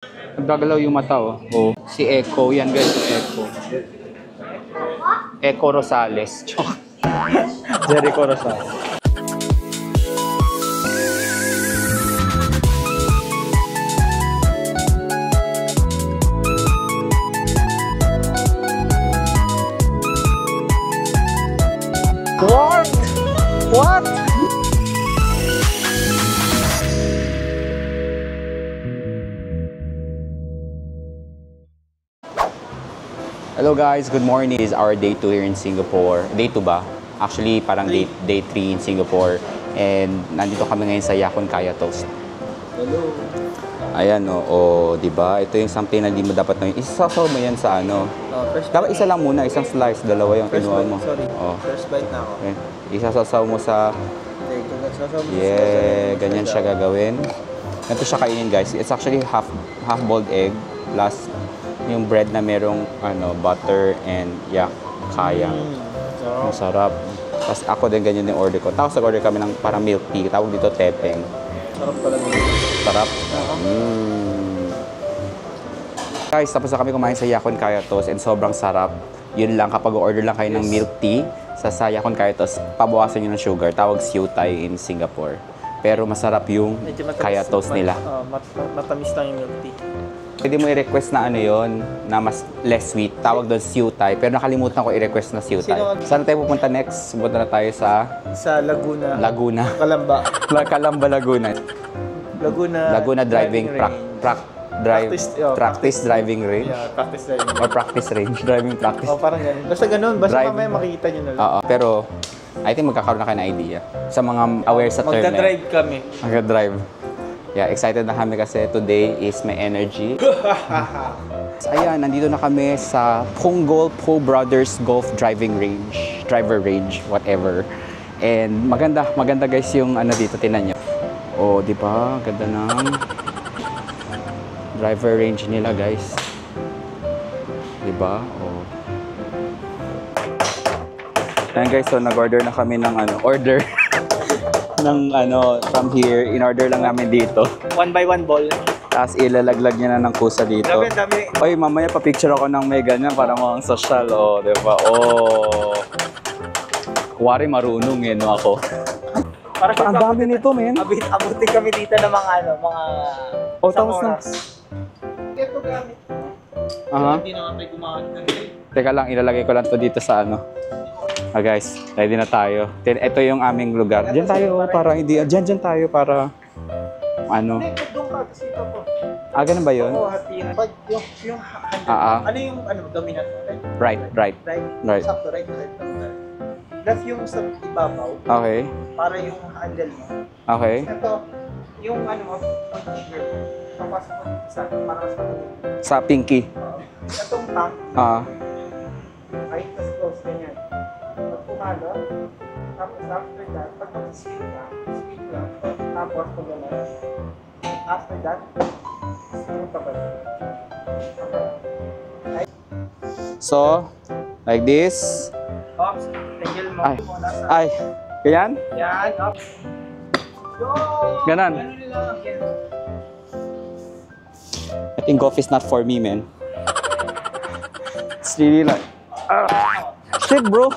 Nagagalaw yung mata, oh. Oh. Si Echo. Yan, guys. Si Echo. Echo Rosales. Jericho Rosales. What? What? Hello guys, good morning. This is our day 2 here in Singapore. Day 2 ba? Actually, parang day 3 in Singapore. And nandito kami ngayon sa Yakon Kaya Toast. Hello. Ayan o, di ba? Ito yung something na di mo dapat na isasaw mo yan sa ano. Dapat isa lang muna, isang slice, dalawa yung kinuha mo. Sorry. Oh. First bite na ako. Okay. Isasasaw mo sa... Yeah, ganyan siya gagawin. Ganito siya kainin guys. It's actually half boiled egg plus yung bread na merong ano, butter and yak, kaya. Ang sarap. Tapos ako din ganyan yung order ko. Tapos nag-order kami ng parang milk tea. Tawag dito tepeng. Sarap pala nito. Sarap. Guys, tapos na kami kumain sa Yakon Kaya Toast and sobrang sarap. Yun lang, kapag order lang kayo ng milk tea sa Yakon Kaya Toast, pabawasan nyo ng sugar. Tawag siu thai in Singapore. Pero masarap yung Kaya Toast nila. Matamis lang yung milk tea. Pwede mo i-request na ano yon na mas less sweet. Tawag doon siu thai. Pero nakalimutan ko i-request na siu thai. Saan tayo pupunta next? Pupunta na tayo sa Laguna. Laguna. Kalamba. Kalamba, Laguna. Laguna driving practice driving range. Yeah, practice driving. Or practice range. Driving practice. Oh, parang ganun. Basta ganun. Basta mamaya makikita nyo na lang. Oo. Pero I think magkakaroon na kayo ng idea. Sa mga aware sa term na Magdadrive kami. Magdadrive. Yeah, excited na kami kasi today is my energy. Ayan, nandito na kami sa Punggol Po Brothers Golf Driving Range. Driver range, whatever. And maganda guys yung ano dito, tinan nyo. Oh, di ba? Ganda ng driver range nila guys. Di ba? Oh. Ayan guys, so nag-order na kami ng ano, order. ng ano, from here, in-order lang namin dito. 1 by 1 ball. Tapos ilalaglag niya na ng kusa dito. Dami. Oy, mamaya pa-picture ako ng may ganyan para mga social, oh, di ba? Oh. Kuwari marunong eh, no ako. Ang dami nito, men. Abutin kami dito ng mga ano, mga... Oh, tapos na. Ito gamit. Hindi naman may gumamit ng Teka lang, ilalagay ko lang to dito sa ano. Ah guys, ready na tayo. Ito yung aming lugar. Diyan tayo para hindi diyan tayo para ano. Ganun ba 'yun? Oo, hatiin. Pag yung ano yung ano dominant mo? Right. Sakto, right. Left yung sa ibabaw. Okay. Para yung handle mo. Okay. Ito, yung ano mo, pag-trigger mo. Papasok mo sa para mas matuloy. Sa pinky. Itong tank. Ay, tas close ganyan. Pag pumalo, tapos after that, pag mag-speed lang, tapos pag gano'n. After that, speed pa ba? So, like this. Ops, angle mo. Ay. Ganyan? Yan, ops. Ganon. I think golf is not for me, man. It's really like... shit, bro.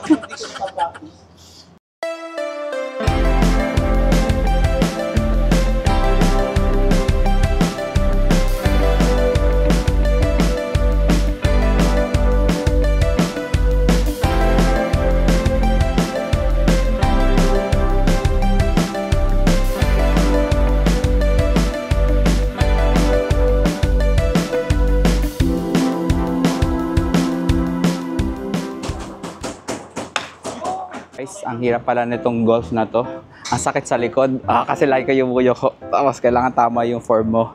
Guys, ang hirap pala nitong golf na to. Ang sakit sa likod. Kasi lagi ko yung buyo ko. Tapos kailangan tama yung form mo.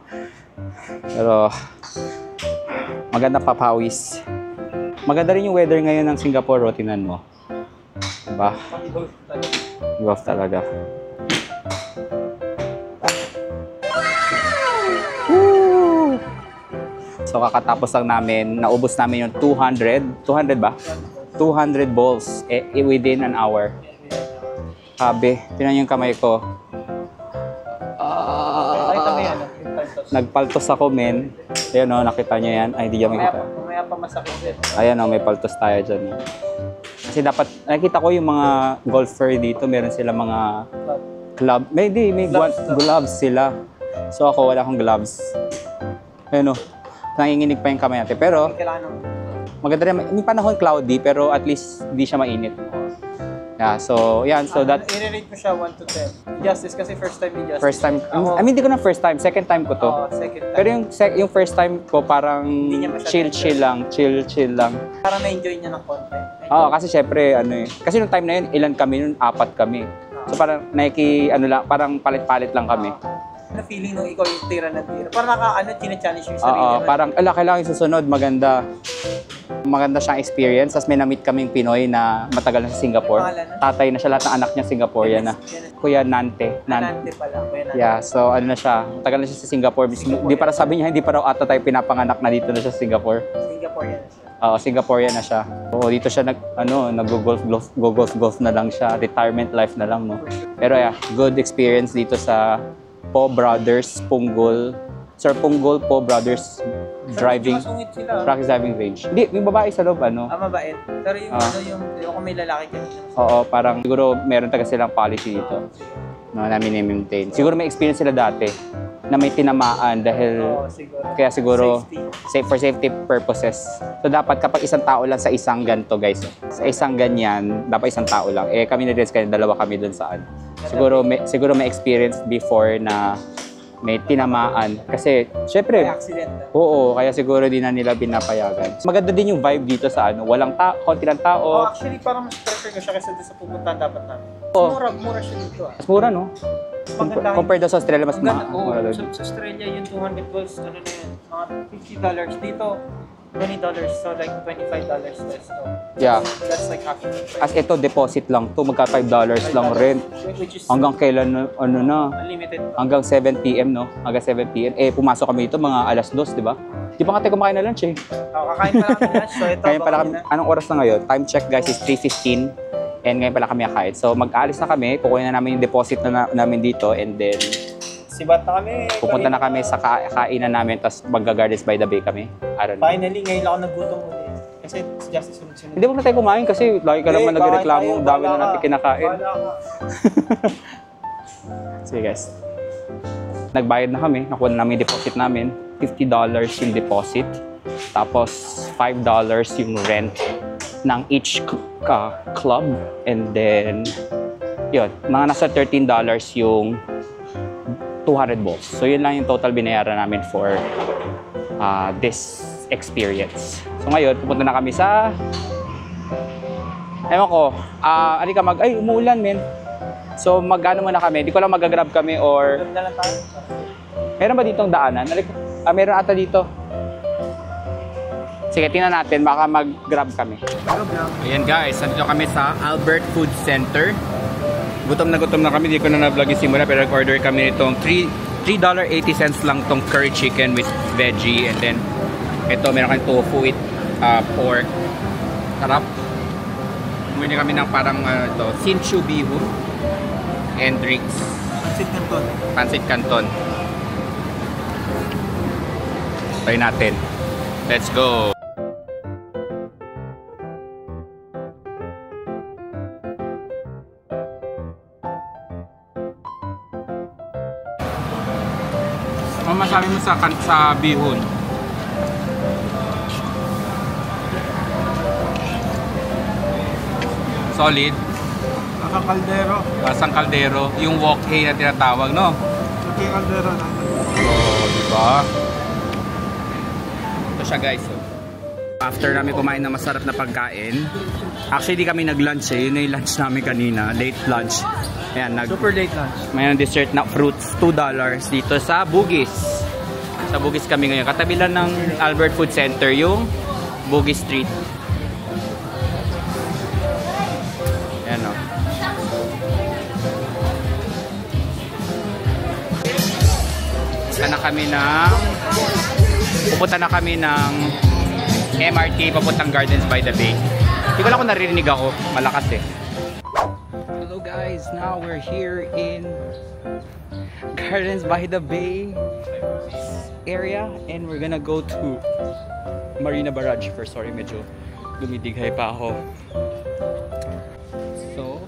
Pero maganda papawis. Maganda rin yung weather ngayon ng Singapore. Tingnan mo. Diba? Golf talaga. Woo! So kakatapos lang namin. Naubos namin yung 200. 200 ba? 200 balls within an hour. Sabi, tingnan yung kamay ko. Nagpaltos ako, men. Ayan o, nakita nyo yan. Ay, hindi nyo makita. Mamaya pa masakit din. Ayan o, may paltos tayo dyan. Kasi dapat, nakita ko yung mga golfer dito, meron sila mga club. May gloves sila. So ako, wala akong gloves. Ayan o, nanginginig pa yung kamay natin. Pero, maganda rin. May panahon cloudy, pero at least hindi siya mainit. Yeah, so, yan. So, that... I-rate mo siya 1 to 10. Justice, kasi first time ni Justice. First time. I mean, hindi ko na first time. Second time ko to. Second time. Pero yung first time ko, parang chill lang. Chill lang. Parang na-enjoy niya ng konti. Oo, kasi syempre, kasi nung time na yun, ilan kami nun? 4 kami. So, parang parang palit-palit lang kami. Na feeling nung ikaw yung tira ng tira. Parang chine-challenge yung sarili. Oo, parang, kailangan yung susunod, maganda. Maganda siyang experience. Tapos may na-meet kaming Pinoy na matagal na sa Singapore. Tatay na siya, lahat ng anak niya Singaporean na. Kuya Nante. Nante pala. Yeah, so na siya. Matagal na siya sa Singapore. Hindi para sabi niya, hindi pa raw ata tayo pinapanganak na dito na siya sa Singapore. Singaporean na siya. Oo, Singaporean na siya. Oo, dito siya nag-golf na lang siya. Retirement life na lang, no? Pero yeah, good experience dito sa Po Brothers Punggol. Sir Punggol Po Brothers practice driving range. Hindi, yung babae sa loob, mabait. Pero yung kung may lalaki ka dito. Oo, parang siguro meron taga silang policy dito na mini-maintain. Siguro may experience sila dati na may tinamaan dahil kaya siguro for safety purposes. So dapat kapag isang tao lang sa isang ganto, guys. Sa isang ganyan, dapat isang tao lang. Kami na rin dalawa kami doon saan. Siguro may experience before na may tinamaan. Kasi, syempre, may accident. Oo, kaya siguro din na nila binapayagan. Maganda din yung vibe dito sa walang konti lang tao. Actually, parang mas prefer ko siya kasi sa pupuntahan dapat namin. Mura siya dito. Mas mura, no? Compared sa Australia, mas mura doon. Sa Australia, yung $200, mga $50 dito. $20, so like $25 less. So yeah. That's like half the price. As ito, deposit lang to, magka $5 lang rent. Hanggang kailan, unlimited. Hanggang 7 p.m., no? Hanggang 7 p.m. Pumasok kami dito, mga alas 2, di ba? Di ba nga tayo kumakain na lunch, eh? Kakain pa lang kami lunch, so ito. Kain pala kami, anong oras na ngayon? Time check, guys, is 3:15. And ngayon pala kami kakain. So, mag-aalis na kami, kukunin na namin yung deposit namin dito, and then sibat na kami. Pupunta na kami sa kainan namin, tapos mag-Gardens by the Bay kami. Finally, ngayon lang ako nagutom ulit. Kasi si Justice sunod-sunod. Hindi mo na tayo kumain kasi lagi ka naman nagreklamo, dami na natin kinakain. Sige guys. Nagbayad na kami, nakuha na namin yung deposit namin. $50 yung deposit. Tapos $5 yung rent ng each club. And then, yun, mga nasa $13 yung 200 balls. So yun lang yung total binayaran namin for this experience. So ngayon, pupunta na kami sa ewan ko, umuulan men. So mag-ano muna kami, di ko lang mag-grab kami or meron ba ditong daanan? Meron ata dito. Sige, tingnan natin, baka mag-grab kami. Ayan guys, nandito kami sa Albert Food Center. Gutom na kami, di ko na na-vlog yung simula, pero nag-order kami nitong $3.80 lang tong curry chicken with veggie, and then ito meron kami tofu with pork. Sarap. Bumili kami ng parang Sinchu bihun and drinks. Pancit Canton. Try natin. Let's go. Ano masabi mo sa bihon? Solid. Lasang kaldero. Lasang kaldero. Yung wok hay na tinatawag, no? Yung kaldero na. Oh, diba? Ito siya guys. After namin kumain ng masarap na pagkain, actually di kami nag-lunch eh. Yun na yung lunch namin kanina. Late lunch. Ayan, super late lunch. May dessert na fruits, $2 dito sa Bugis. Sa Bugis kami ngayon. Katabi lang ng Albert Food Center yung Bugis Street. Ayan o. Pupunta na kami ng MRT papuntang Gardens by the Bay. Hindi ko lang kung naririnig ako. Malakas eh. Hello So guys, now we're here in Gardens by the Bay area and we're gonna go to Marina Barrage first. Sorry, medyo dumidighay pa ako. So,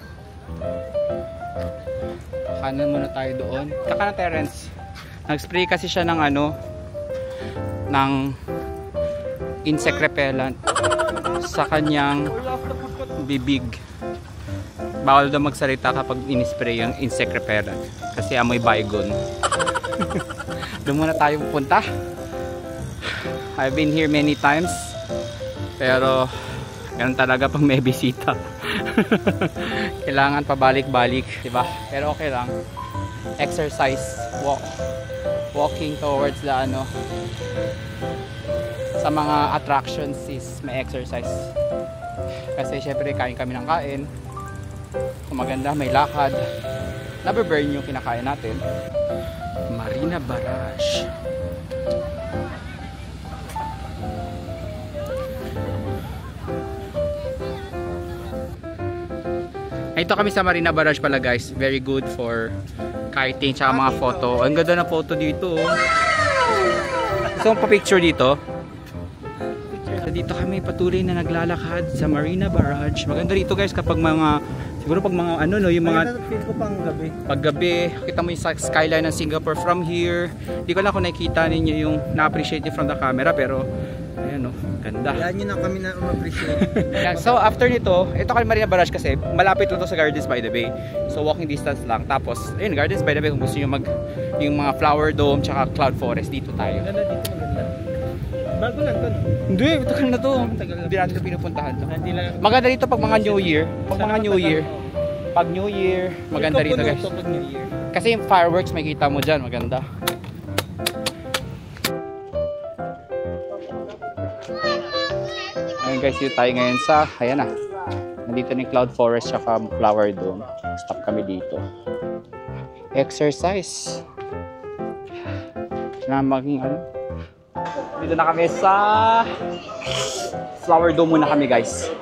kanan muna tayo doon. Tsaka na Terence, nag-spray kasi siya ng ano, ng insect repellent sa kanyang bibig. Bawal daw magsalita kapag in-spray yung insect repellent kasi amoy baygon. Doon muna tayo pupunta. I've been here many times pero ganun talaga pag may bisita. Kailangan pabalik-balik, diba? Pero okay lang. Exercise, walking towards the ano, sa mga attractions is may exercise. Kasi syempre kain kami ng kain. Kung maganda, may lakad. Nabe-burn yung kinakain natin. Marina Barrage. Ito kami sa Marina Barrage pala guys. Very good for kiting tsaka mga photo. Ang ganda na photo dito. Gusto mong pa-picture dito? Dito kami patuloy na naglalakad sa Marina Barrage. Maganda dito guys kapag mga, siguro pag mga ano no, yung mga feel ko pang gabi. Pag gabi, kita mo yung skyline ng Singapore from here. Hindi ko lang kung nakikita ninyo yung na-appreciate from the camera pero ayan no, ganda. Yan yun ang kami na ma-appreciate. Yeah, so after nito, ito kami Marina Barrage kasi malapit lang to sa Gardens by the Bay. So walking distance lang. Tapos, ayun, Gardens by the Bay kung gusto nyo mag yung mga flower dome tsaka cloud forest, dito tayo. Maganda dito, maganda. Bago lang to, no? Hindi, tagal na to. Hindi natin ito pinupuntahan to. Hindi lang. Maganda dito pag mga New Year. Pag New Year, maganda rito guys. Pag New Year. Kasi yung fireworks makikita mo dyan, maganda. Ayun guys, dito tayo ngayon sa, ayan na. Nandito na yung Cloud Forest tsaka Flower Dome. Stop kami dito. Exercise. Na maging ano. Dito na kami sa Flower Dome muna kami guys.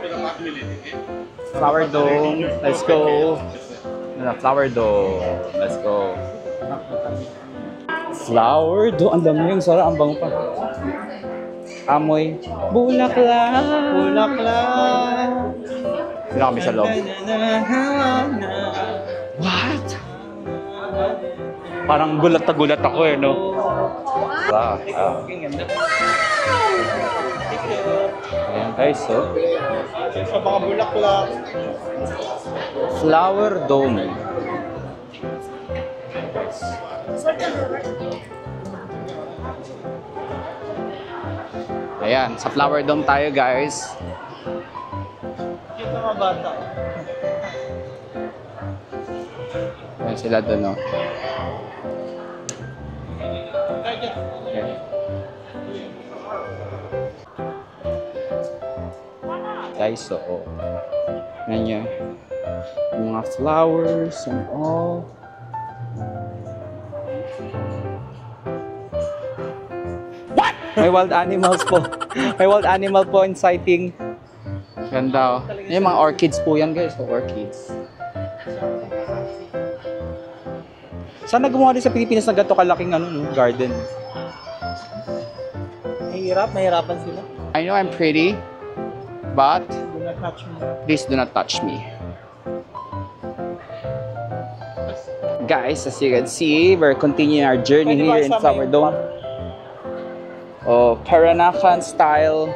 Flower Dome, let's go. Flower Dome, let's go. Flower Dome, ang dami yung sarap, ang bango pa. Amoy bulaklak. Bulaklak. Dito kami sa loob. What? Parang gulat na gulat ako eh, no? Ayan guys, so. Sa mga bulaklak. Flower Dome. Ayan, sa Flower Dome tayo guys. Yung mga bata. Ayan sila doon, no? Okay. Guys, so yan yun. Yung mga flowers and all. What? May wild animals po. May wild animal po in sighting. Ganda oh. Yung mga orchids po yan guys. So, orchids. Saan nagawa din sa Pilipinas na ganito kalaking ano, no? Garden? Mahirapan sila. I know I'm pretty, but Do not touch me. please do not touch me. Guys, as you can see, we're continuing our journey here in Flower Dome. Oh, Peranakan style.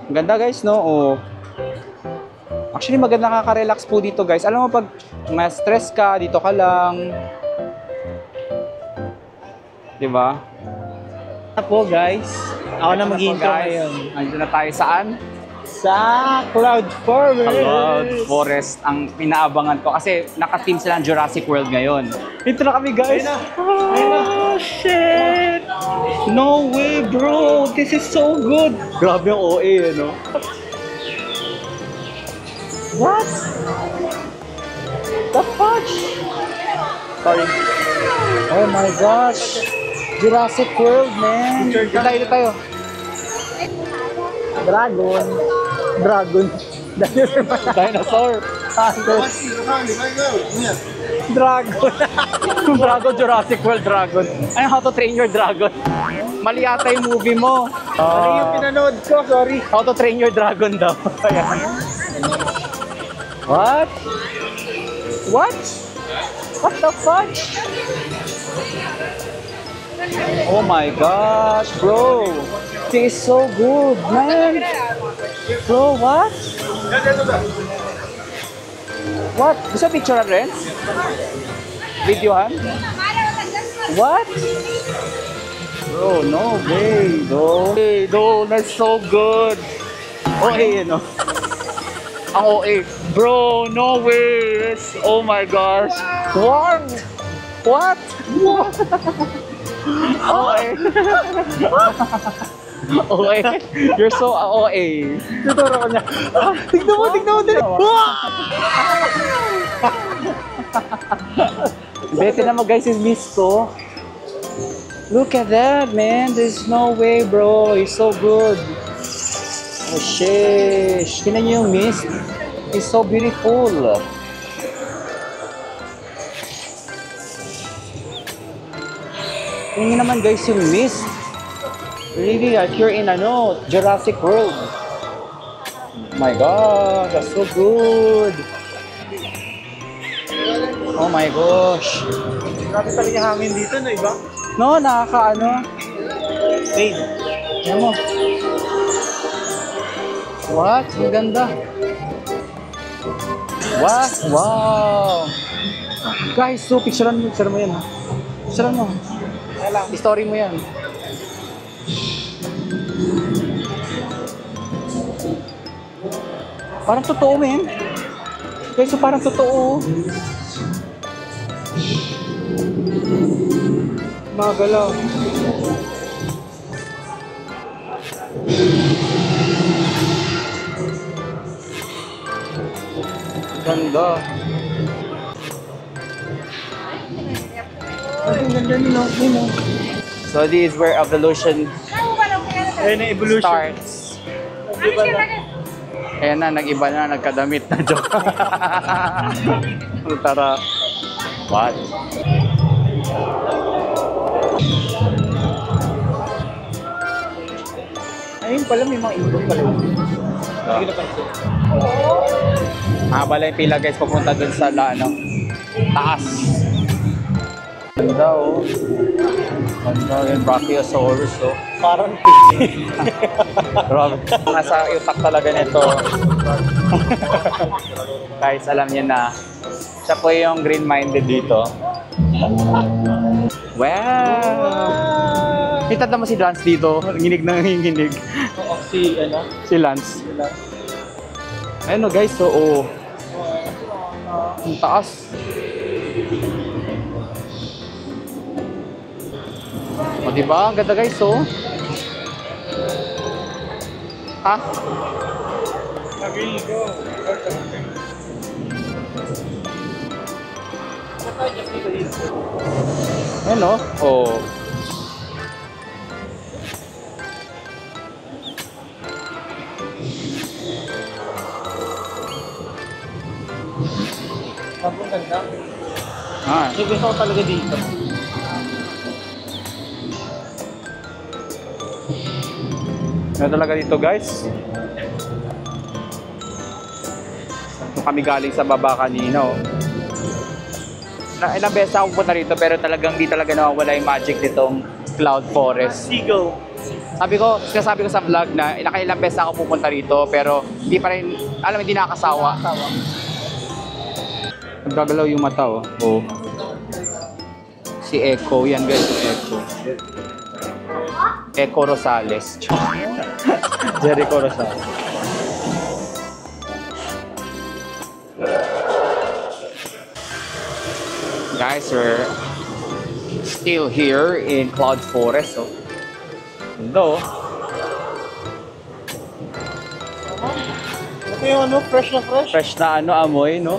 Ang ganda guys, no? Oh. Actually, maganda nakaka-relax po dito guys. Alam mo, pag may stress ka, dito ka lang. Diba? Ako guys, ako na mag-intro ngayon. Nandito na tayo saan? Sa Cloud Forest. Cloud Forest ang pinaabangan ko kasi naka-team sila ng Jurassic World ngayon. Dito na kami guys. Oh shit! No way bro! This is so good! Grabe yung OA, no? What? The fudge? Sorry. Oh my gosh! Jurassic World, man! Dito tayo. Dragon. Dinosaur. Dragon. Dragon, Jurassic World Dragon. Ay, How to Train Your Dragon. Mali yata yung movie mo. Ano yung pinanood ko? Sorry. How to Train Your Dragon daw. Ayan. What? What? What the fuck? Oh my gosh, bro. This is so good, man. Bro, what? What? Gusto picture rin? Videohan? What? Bro, no way, bro. Hey, no, that's so good. Oh, hey, ano? Ang OA. Bro, no way. Oh my gosh. What? What? OA. OA. You're so OA. Tuturo ko niya. Tignan mo, tignan mo. Bete na mo guys, is miss ko. Look at that, man. There's no way, bro. It's so good. Oh, sheesh. Tingnan niyo yung mist. It's so beautiful. Tingnan niyo naman guys yung mist. Really, like you're in Jurassic World. Oh my God, that's so good. Oh my gosh. Grabe talaga yung hangin dito, no, iba? No, nakaka-ano. Rain. Ayan mo. What? Ang ganda. What? Wow! Guys, so picturean mo yan ha. Picturean mo. Story mo yan. Parang totoo, men. Guys, so parang totoo. Magalaw. Ganda. Ang ganda nino. So this is where evolution Ayun na, evolution. starts. Diba na? Ayan na, nag-iba na, nagkadamit na joke. Tara. What? Ayun pala, may mga ibon pala. Hindi ko napansin. Mahaba lang yung pila guys, papunta dun sa taas. Ganda oh. Ganda yung Brachiosaurus oh. Parang Grabe. Nasa utak talaga nito. Guys, alam niyo na, siya po yung green-minded dito. Wow! Kita naman si Lance dito. Nginig na nginig. Si Lance. Ayun guys, so ang taas. O diba? Ang ganda guys, so. Ha? Ayun o. Oh. Ang ganda. Ah. So, gusto ko talaga dito. Ano talaga dito guys? Kung kami galing sa baba kanina oh. Ilang beses ako pupunta rito pero talagang di talaga nawawala yung magic nitong Cloud Forest. Seagull. Sinasabi ko sa vlog na nakailang beses ako pupunta rito pero hindi pa rin, hindi nakakasawa. Naggagalaw yung mata oh. Oh. Si Echo, yan guys, Echo. Echo Rosales. Jericho Rosales. Guys, we're still here in Cloud Forest. So, though, Ito yung fresh na fresh. fresh na amoy, no?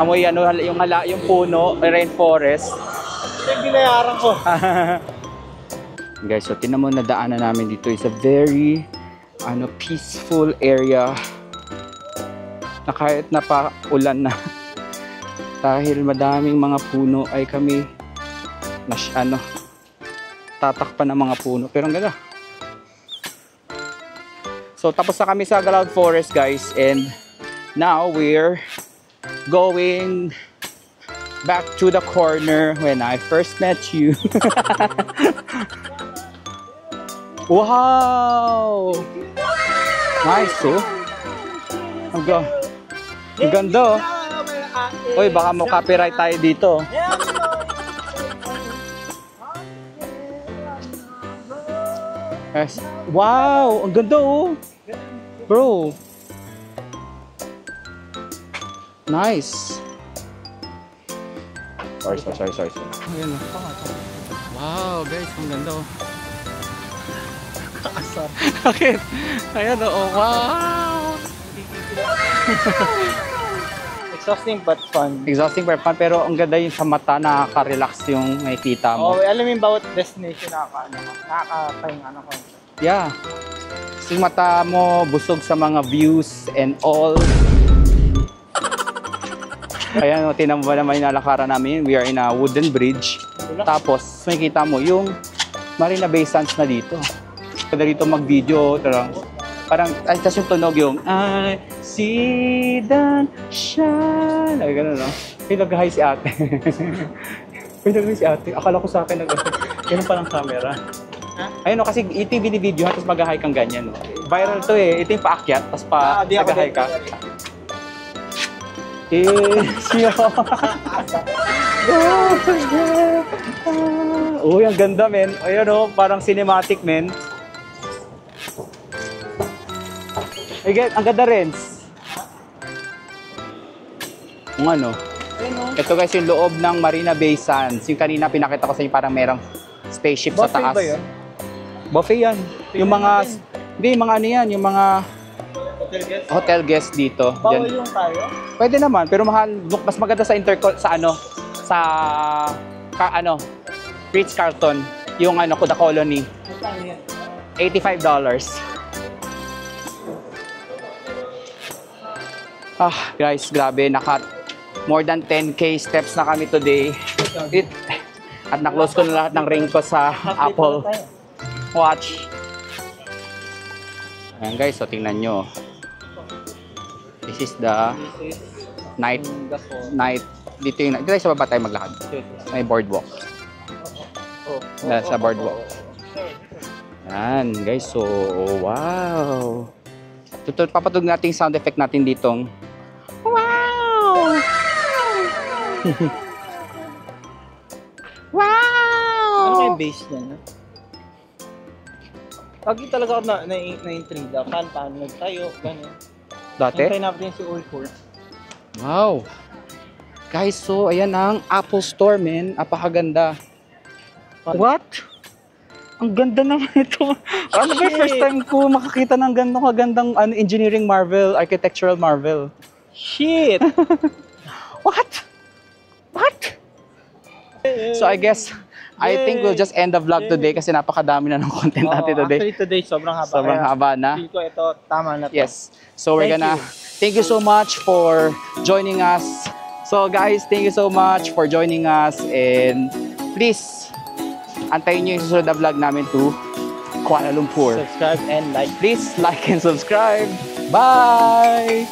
Amoy yung puno, rainforest. Ito yung binayaran ko. Guys, so tinan mo na daanan namin dito is a very peaceful area. na kahit napaulan na dahil madaming mga puno ay kami tatakpan ng mga puno. Pero ang ganda. So tapos na kami sa Cloud Forest, guys, and now we're going back to the corner when I first met you. Wow! Nice, oh. Ang ganda, oh. Uy, baka mo copyright tayo dito. Yes. Wow! Ang ganda, oh. Bro. Nice. Sorry. Ayan, oh. Wow, guys. Ang ganda, oh. Bakit? Ayan, oh. Wow! Exhausting but fun. Exhausting but fun, pero ang ganda yung sa mata, nakaka-relax yung makikita mo. Oh, alam mo yung bawat destination nakaka-pahinga na ko. Yeah. Yung mata mo, busog sa mga views and all. Ayan, tinan mo ba naman yung nalakaran namin? We are in a wooden bridge. Tapos, makikita mo yung Marina Bay Sands na dito. Kada dito mag-video, parang, ay, tas yung tunog yung I see the shine. Ay, gano'n, no? May nag-hi si ate. May nag-hi si ate. Akala ko sa akin ganun palang camera. Ayun, no, kasi ito yung binibideo, tapos mag-hi kang ganyan, no? Viral to eh. Ito yung paakyat, tapos mag-hi ka. Siya. Uy, ang ganda, men. Ayun, no? Parang cinematic, men. Again, ang ganda rin. Ang ano? Ito guys yung loob ng Marina Bay Sands. Yung kanina pinakita ko sa inyo parang merong spaceship sa taas. Buffet ba yun? Buffet yan. Yung mga, hindi, yung mga ano yan, yung mga hotel guests dito. Bawal yung tayo? Pwede naman, pero mahal. Mas maganda sa Ritz-Carlton. Yung ano, The Colony. $85. Guys, grabe, more than 10K steps na kami today. At na-close ko na lahat ng ring ko sa Apple Watch. Ayan guys, so tingnan nyo. This is the night. Dito tayo sa baba tayo maglakad. May boardwalk. Sa boardwalk. Ayan guys, so wow. Papatugin natin yung sound effect natin ditong wow! Wow! Ano kaya base niya, no? Lagi talaga ako na-intriga. Paano nagtayo, gano'n. Dati? Hintay natin si Old Fort. Wow! Guys, so ayan ang Apple Store, men. Apakaganda. What? Ang ganda naman ito. Ano ba yung first time ko makakita ng kagandang engineering marvel, architectural marvel? Shit! What? So I guess, I think we'll just end the vlog today kasi napakadami na ng content natin today. Actually today, sobrang haba. Sobrang haba na. Feel ko ito, tama na to. Yes. So we're thank you so much for joining us. So guys, thank you so much for joining us and please, antayin nyo yung susunod na vlog namin to Kuala Lumpur. Subscribe and like. Please like and subscribe. Bye!